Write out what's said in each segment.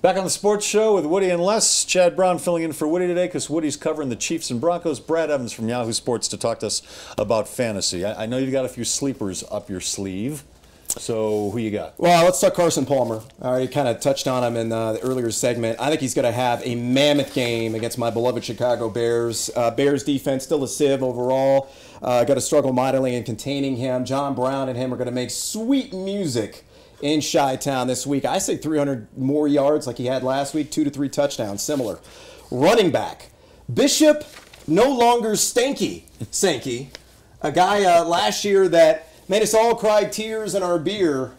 Back on the sports show with Woody and Les. Chad Brown filling in for Woody today because Woody's covering the Chiefs and Broncos. Brad Evans from Yahoo Sports to talk to us about fantasy. I know you've got a few sleepers up your sleeve. So who you got? Well, let's talk Carson Palmer. I already kind of touched on him in the earlier segment. I think he's going to have a mammoth game against my beloved Chicago Bears. Bears defense still a sieve overall. Got to struggle mightily in containing him. John Brown and him are going to make sweet music in Chi-Town this week. I say 300 more yards like he had last week, 2 to 3 touchdowns, similar. Running back, Bishop, no longer Sankey, a guy last year that made us all cry tears in our beer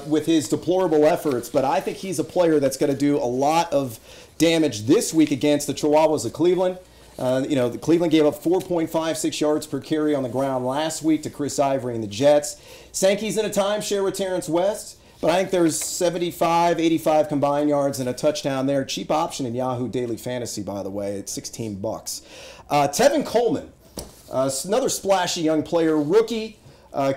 with his deplorable efforts, but I think he's a player that's going to do a lot of damage this week against the Chihuahuas of Cleveland. The Cleveland gave up 4.56 yards per carry on the ground last week to Chris Ivory and the Jets. Sankey's in a timeshare with Terrence West, but I think there's 75, 85 combined yards and a touchdown there. Cheap option in Yahoo Daily Fantasy, by the way, at $16. Tevin Coleman, another splashy young player, rookie.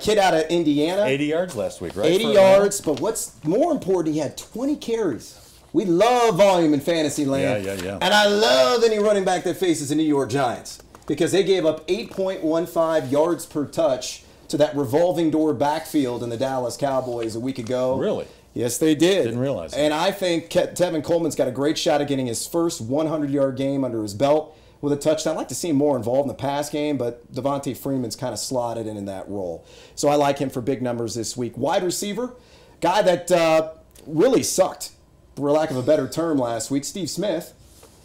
Kid out of Indiana. 80 yards last week, right? 80 yards, but what's more important, he had 20 carries. We love volume in fantasy land. Yeah. And I love any running back that faces the New York Giants because they gave up 8.15 yards per touch to that revolving door backfield in the Dallas Cowboys a week ago. Really? Yes, they did. Didn't realize that. And I think Tevin Coleman's got a great shot at getting his first 100-yard game under his belt with a touchdown. I'd like to see him more involved in the pass game, but Devontae Freeman's kind of slotted in that role. So I like him for big numbers this week. Wide receiver, guy that really sucked, for lack of a better term, last week, Steve Smith.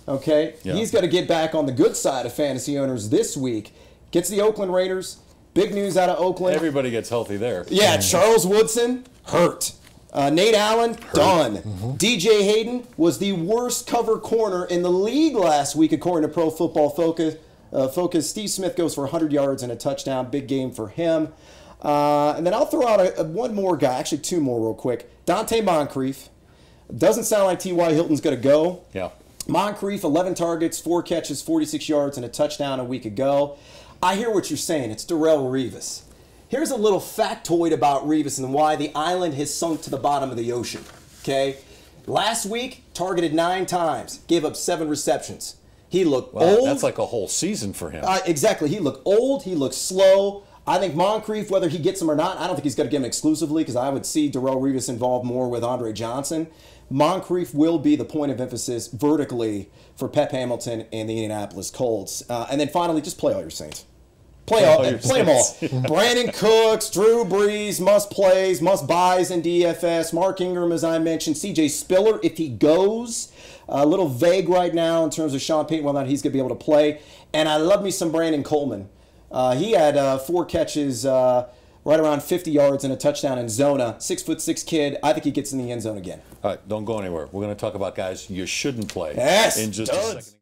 Okay, yeah. He's got to get back on the good side of fantasy owners this week. Gets the Oakland Raiders. Big news out of Oakland. Everybody gets healthy there. Yeah, Charles Woodson, hurt. Nate Allen, done. DJ Hayden was the worst cover corner in the league last week, according to Pro Football Focus. Steve Smith goes for 100 yards and a touchdown. Big game for him. And then I'll throw out one more guy, actually two more real quick. Dante Moncrief. Doesn't sound like T.Y. Hilton's going to go. Yeah. Moncrief, 11 targets, 4 catches, 46 yards, and a touchdown a week ago. I hear what you're saying. It's Darrelle Revis. Here's a little factoid about Revis and why the island has sunk to the bottom of the ocean. Okay? Last week, targeted 9 times, gave up 7 receptions. He looked old. That's like a whole season for him. Exactly. He looked old. He looked slow. I think Moncrief, whether he gets him or not, I don't think he's going to get him exclusively because I would see Darrelle Revis involved more with Andre Johnson. Moncrief will be the point of emphasis vertically for Pep Hamilton and the Indianapolis Colts. And then finally, just play all your Saints. Play them all. Brandon Cooks, Drew Brees, must plays, must buys in DFS. Mark Ingram, as I mentioned. CJ Spiller, if he goes. A little vague right now in terms of Sean Payton, whether or not he's going to be able to play. And I love me some Brandon Coleman. He had 4 catches, right around 50 yards and a touchdown in Zona. 6'6" kid. I think he gets in the end zone again. All right, don't go anywhere. We're going to talk about guys you shouldn't play in just a second.